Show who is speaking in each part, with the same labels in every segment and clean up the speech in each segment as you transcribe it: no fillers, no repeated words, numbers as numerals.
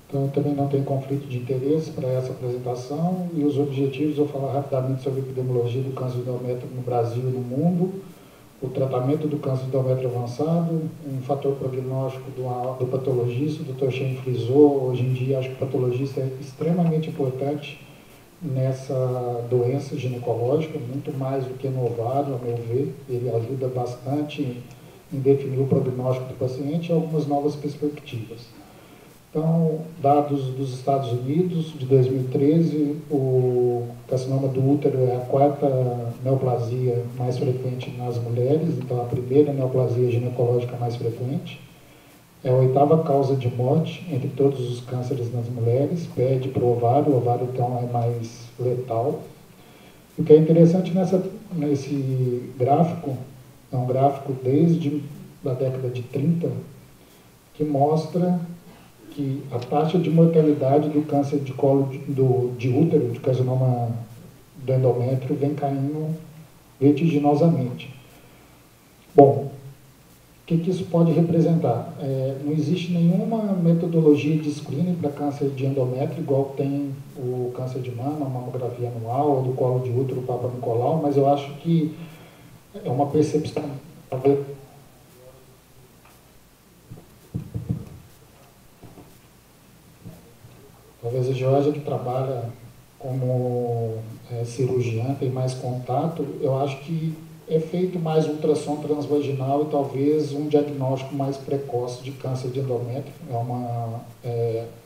Speaker 1: Então, eu também não tenho conflito de interesse para essa apresentação, e os objetivos, eu vou falar rapidamente sobre a epidemiologia do câncer de endométrio no Brasil e no mundo, o tratamento do câncer de endométrio avançado, um fator prognóstico do patologista, o Dr. Shane frisou, hoje em dia acho que o patologista é extremamente importante nessa doença ginecológica, muito mais do que no ovário, a meu ver, ele ajuda bastante em definir o prognóstico do paciente e algumas novas perspectivas. Então, dados dos Estados Unidos, de 2013, o carcinoma do útero é a quarta neoplasia mais frequente nas mulheres, então a primeira neoplasia ginecológica mais frequente. É a oitava causa de morte entre todos os cânceres nas mulheres, perde para o ovário então é mais letal. O que é interessante nesse gráfico, é um gráfico desde a década de 30, que mostra que a taxa de mortalidade do câncer de colo de útero, de carcinoma do endométrio, vem caindo vertiginosamente. Bom, o que isso pode representar? Não existe nenhuma metodologia de screening para câncer de endométrio, igual tem o câncer de mama, a mamografia anual, ou do colo de útero, o Papa Nicolau, mas eu acho que é uma percepção, talvez a Georgia, que trabalha como cirurgiã, tem mais contato, eu acho que é feito mais ultrassom transvaginal e talvez um diagnóstico mais precoce de câncer de endométrio,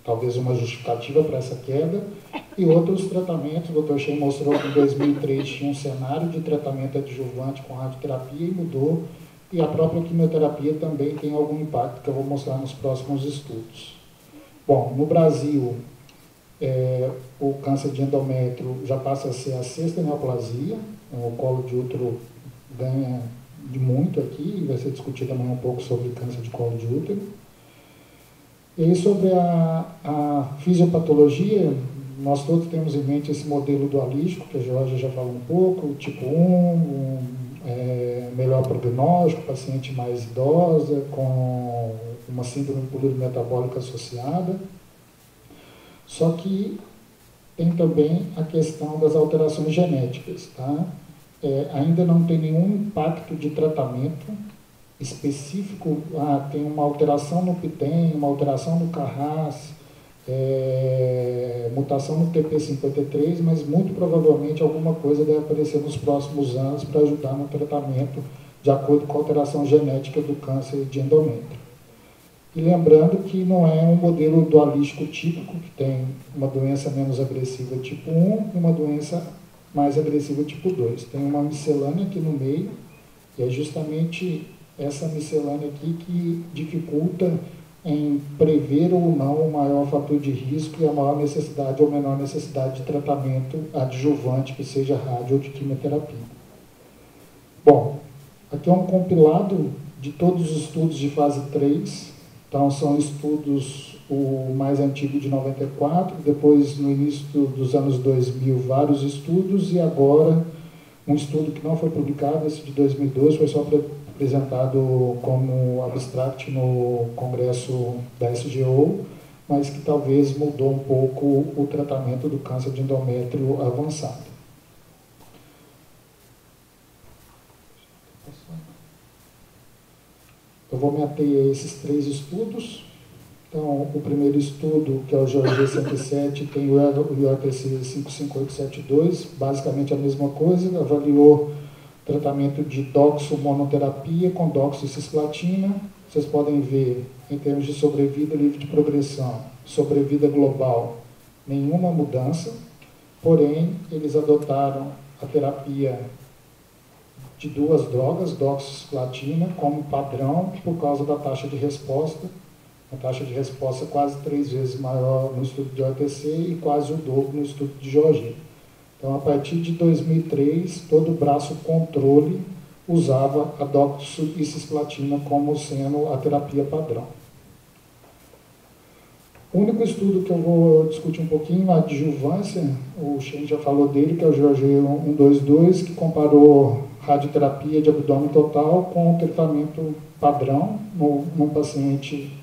Speaker 1: talvez uma justificativa para essa queda, e outros tratamentos. O Dr. Shane mostrou que em 2003 tinha um cenário de tratamento adjuvante com radioterapia e mudou, e a própria quimioterapia também tem algum impacto, que eu vou mostrar nos próximos estudos. Bom, no Brasil, o câncer de endométrio já passa a ser a sexta neoplasia, o colo de útero ganha de muito aqui, vai ser discutido amanhã um pouco sobre câncer de colo de útero. E sobre a fisiopatologia, nós todos temos em mente esse modelo dualístico, que a Georgia já falou um pouco, o tipo 1, melhor prognóstico, paciente mais idosa, com uma síndrome polimetabólica associada. Só que tem também a questão das alterações genéticas, tá? Ainda não tem nenhum impacto de tratamento específico. Tem uma alteração no PTEN, uma alteração no CARRAS, mutação no TP53, mas muito provavelmente alguma coisa deve aparecer nos próximos anos para ajudar no tratamento de acordo com a alteração genética do câncer de endométrio. E lembrando que não é um modelo dualístico típico, que tem uma doença menos agressiva tipo 1 e uma doença mais agressiva tipo 2. Tem uma miscelânea aqui no meio, e é justamente essa miscelânea aqui que dificulta em prever ou não o maior fator de risco e a maior necessidade ou menor necessidade de tratamento adjuvante, que seja rádio ou de quimioterapia. Bom, aqui é um compilado de todos os estudos de fase 3, então são estudos, o mais antigo de 94, depois no início dos anos 2000 vários estudos, e agora um estudo que não foi publicado, esse de 2012, foi só apresentado como abstract no congresso da SGO, mas que talvez mudou um pouco o tratamento do câncer de endométrio avançado. Eu vou me ater a esses 3 estudos. Então, o primeiro estudo, que é o GOG 107, tem o IORTC 55872, basicamente a mesma coisa, avaliou tratamento de doxo-monoterapia com doxo e cisplatina. Vocês podem ver, em termos de sobrevida livre de progressão, sobrevida global, nenhuma mudança, porém, eles adotaram a terapia de 2 drogas, doxo-cisplatina, como padrão por causa da taxa de resposta. A taxa de resposta é quase 3 vezes maior no estudo de OTC e quase o dobro no estudo de GOG. Então, a partir de 2003, todo o braço controle usava a doxo e cisplatina como sendo a terapia padrão. O único estudo que eu vou discutir um pouquinho, a adjuvância, o Shane já falou dele, que é o GOG 122, que comparou radioterapia de abdômen total com o tratamento padrão num paciente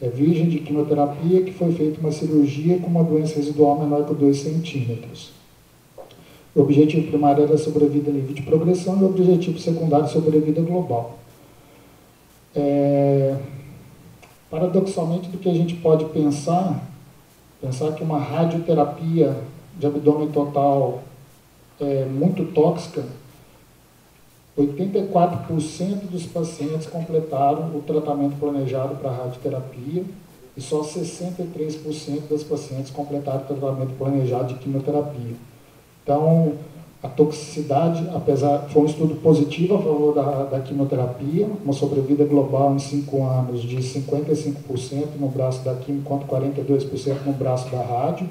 Speaker 1: virgem de quimioterapia, que foi feita uma cirurgia com uma doença residual menor que 2 centímetros. O objetivo primário era sobrevida livre de progressão e o objetivo secundário sobrevida global. Paradoxalmente, do que a gente pode pensar que uma radioterapia de abdômen total é muito tóxica, 84% dos pacientes completaram o tratamento planejado para radioterapia e só 63% das pacientes completaram o tratamento planejado de quimioterapia. Então, a toxicidade, foi um estudo positivo a favor da quimioterapia, uma sobrevida global em 5 anos de 55% no braço da quimio, enquanto 42% no braço da rádio,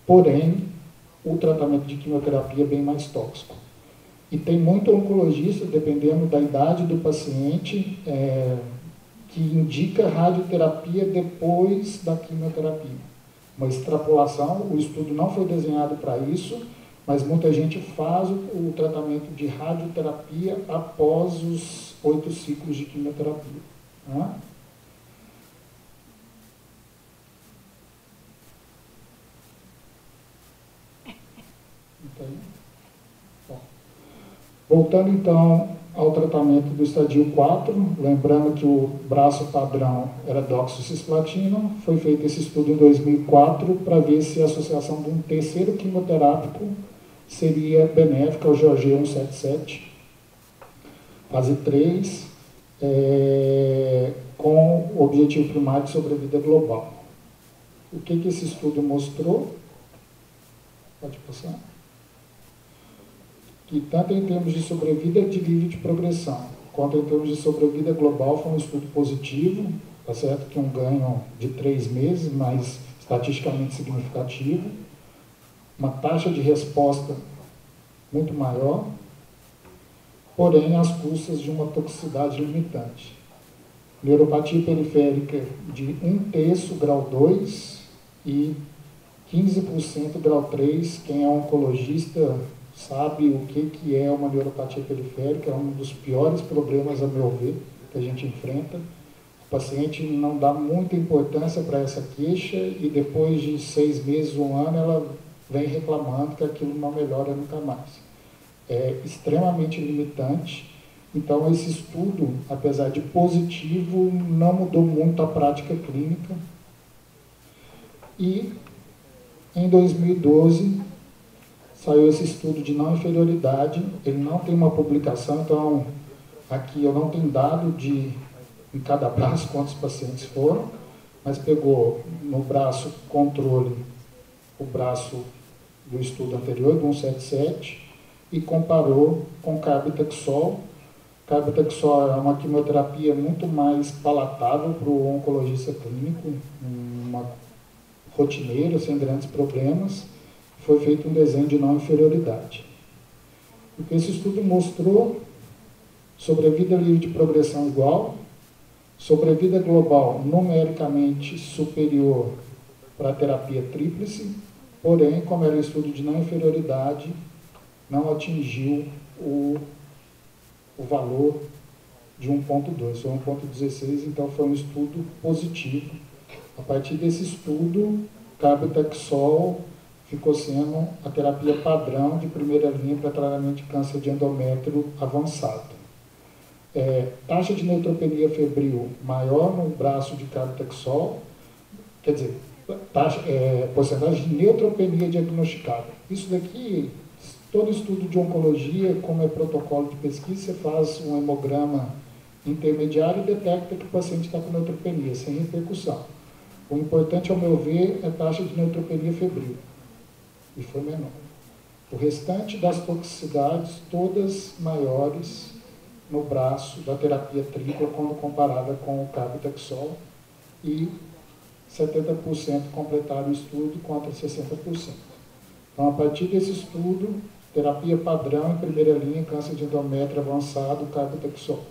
Speaker 1: porém, o tratamento de quimioterapia é bem mais tóxico. E tem muito oncologista, dependendo da idade do paciente, que indica radioterapia depois da quimioterapia. Uma extrapolação, o estudo não foi desenhado para isso, mas muita gente faz o tratamento de radioterapia após os 8 ciclos de quimioterapia. Tá? Voltando então ao tratamento do estadio 4, lembrando que o braço padrão era doxocisplatina, foi feito esse estudo em 2004 para ver se a associação de um terceiro quimioterápico seria benéfica ao GOG 177, fase 3, com o objetivo primário de sobrevida global. O que esse estudo mostrou? Pode passar. Que tanto em termos de sobrevida de livre de progressão, quanto em termos de sobrevida global, foi um estudo positivo, tá certo que um ganho de 3 meses, mas estatisticamente significativo, uma taxa de resposta muito maior, porém às custas de uma toxicidade limitante. Neuropatia periférica de 1/3 grau 2 e 15% grau 3, quem é oncologista sabe o que é uma neuropatia periférica, é um dos piores problemas, a meu ver, que a gente enfrenta. O paciente não dá muita importância para essa queixa e depois de 6 meses, 1 ano, ela vem reclamando que aquilo não melhora nunca mais. É extremamente limitante. Então, esse estudo, apesar de positivo, não mudou muito a prática clínica. E, em 2012, saiu esse estudo de não inferioridade. Ele não tem uma publicação, então, aqui eu não tenho dado em cada braço quantos pacientes foram, mas pegou no braço controle o braço do estudo anterior, do 177, e comparou com carbitaxol. Carbitaxol é uma quimioterapia muito mais palatável para o oncologista clínico, uma rotineira, sem grandes problemas. Foi feito um desenho de não inferioridade. O que esse estudo mostrou, sobrevida livre de progressão igual, sobrevida global numericamente superior para a terapia tríplice, porém, como era um estudo de não inferioridade, não atingiu o valor de 1.2, foi 1.16, então foi um estudo positivo. A partir desse estudo, carbitaxol ficou sendo a terapia padrão de primeira linha para tratamento de câncer de endométrio avançado. Taxa de neutropenia febril maior no braço de carbitaxol, quer dizer, porcentagem de neutropenia diagnosticada. Isso daqui, todo estudo de oncologia, como é protocolo de pesquisa, você faz um hemograma intermediário e detecta que o paciente está com neutropenia, sem repercussão. O importante, ao meu ver, é a taxa de neutropenia febril. E foi menor. O restante das toxicidades, todas maiores no braço da terapia tripla, quando comparada com o carbitaxol, e 70% completaram o estudo contra 60%. Então, a partir desse estudo, terapia padrão em primeira linha, câncer de endométrio avançado, carbitaxol.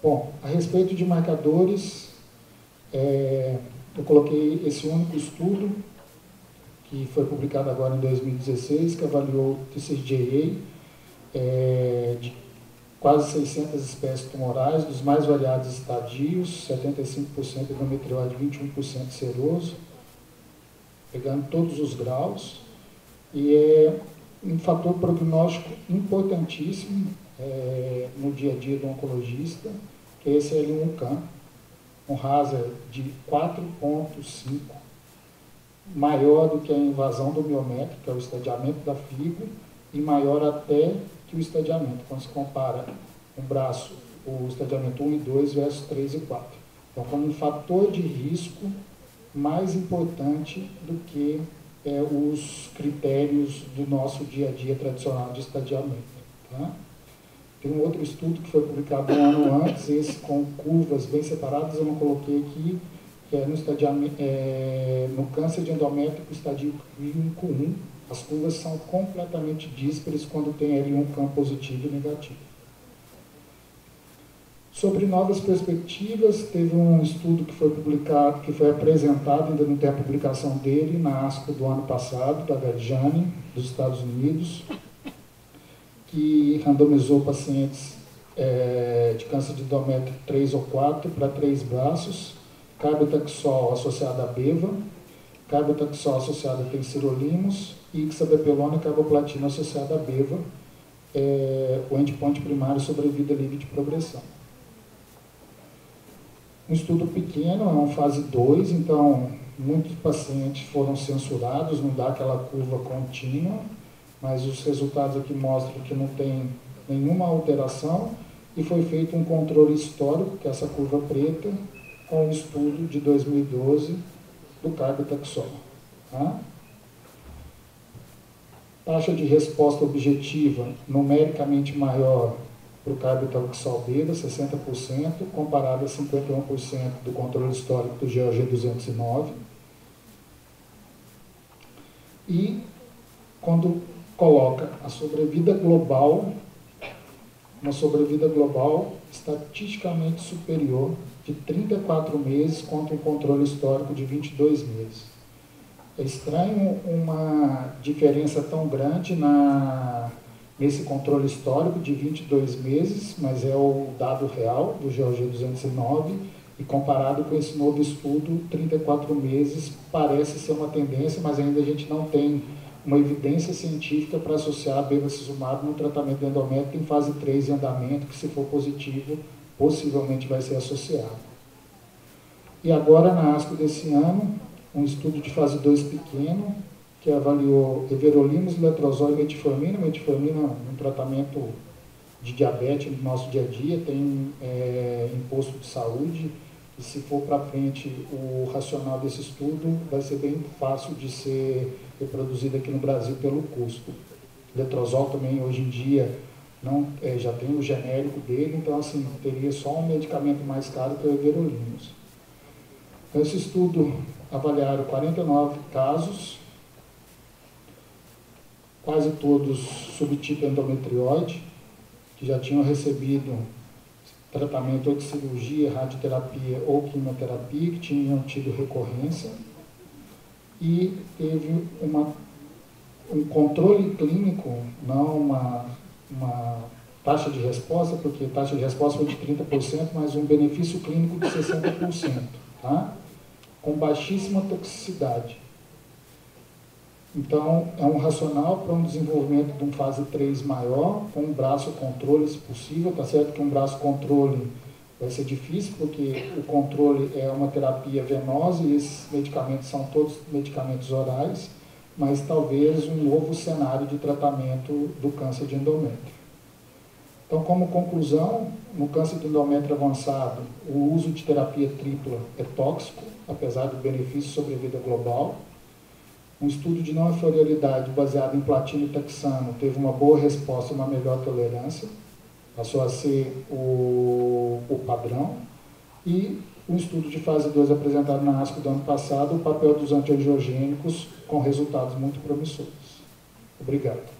Speaker 1: Bom, a respeito de marcadores, eu coloquei esse único estudo, que foi publicado agora em 2016, que avaliou TCGA de quase 600 espécies tumorais, dos mais variados estadios, 75% endometriose, 21% seroso, pegando todos os graus, e é um fator prognóstico importantíssimo no dia a dia do oncologista, que é esse L1CAM, um hazard de 4,5, maior do que a invasão do miométrico, que é o estadiamento da figo, e maior até que o estadiamento, quando se compara um braço, o estadiamento 1 e 2 versus 3 e 4. Então, como um fator de risco mais importante do que os critérios do nosso dia a dia tradicional de estadiamento. Tá? Tem um outro estudo que foi publicado um ano antes, esse com curvas bem separadas, eu não coloquei aqui, que é no câncer de endométrio estadio clínico 1. As curvas são completamente díspares quando tem L1CAM positivo e negativo. Sobre novas perspectivas, teve um estudo que foi publicado, que foi apresentado, ainda não tem a publicação dele, na ASCO do ano passado, da Garjani, dos Estados Unidos, que randomizou pacientes de câncer de endométrio 3 ou 4 para 3 braços, carbotaxol associado a beva, carbotaxol associado a tensirolimos e ixabepelona e carboplatina associada a beva, o endpoint primário sobrevida livre de progressão. Um estudo pequeno, é uma fase 2, então muitos pacientes foram censurados, não dá aquela curva contínua, mas os resultados aqui mostram que não tem nenhuma alteração e foi feito um controle histórico, que é essa curva preta, com o estudo de 2012 do carbotaxol. Tá? Taxa de resposta objetiva numericamente maior para o carbotaxol beta, 60%, comparado a 51% do controle histórico do GOG 209. E quando coloca a sobrevida global, uma sobrevida global estatisticamente superior de 34 meses contra um controle histórico de 22 meses. É estranho uma diferença tão grande nesse controle histórico de 22 meses, mas é o dado real do GOG 209, e comparado com esse novo estudo, 34 meses parece ser uma tendência, mas ainda a gente não tem uma evidência científica para associar a bevacizumab no tratamento do endométrio em fase 3 em andamento, que se for positivo, possivelmente vai ser associado. E agora, na ASCO desse ano, um estudo de fase 2 pequeno, que avaliou everolimus, letrozol e metformina. Metformina, um tratamento de diabetes no nosso dia a dia, tem imposto de saúde, e se for para frente o racional desse estudo, vai ser bem fácil de ser reproduzido aqui no Brasil pelo custo. Letrozol também, hoje em dia, já tem o genérico dele, então assim, teria só um medicamento mais caro que o everolimus. Então, esse estudo avaliaram 49 casos, quase todos subtipo endometrioide, que já tinham recebido tratamento ou de cirurgia, radioterapia ou quimioterapia, que tinham tido recorrência, e teve um controle clínico, não uma taxa de resposta, porque a taxa de resposta foi de 30%, mas um benefício clínico de 60%, tá? Com baixíssima toxicidade. Então, é um racional para um desenvolvimento de um fase 3 maior, com um braço controle, se possível. Está certo que um braço controle vai ser difícil, porque o controle é uma terapia venosa e esses medicamentos são todos medicamentos orais, mas talvez um novo cenário de tratamento do câncer de endométrio. Então, como conclusão, no câncer de endométrio avançado, o uso de terapia tripla é tóxico, apesar do benefício sobre a vida global. Um estudo de não inferioridade baseado em platino e taxano teve uma boa resposta e uma melhor tolerância, passou a ser o padrão. E um estudo de fase 2 apresentado na ASCO do ano passado, o papel dos antiangiogênicos com resultados muito promissores. Obrigado.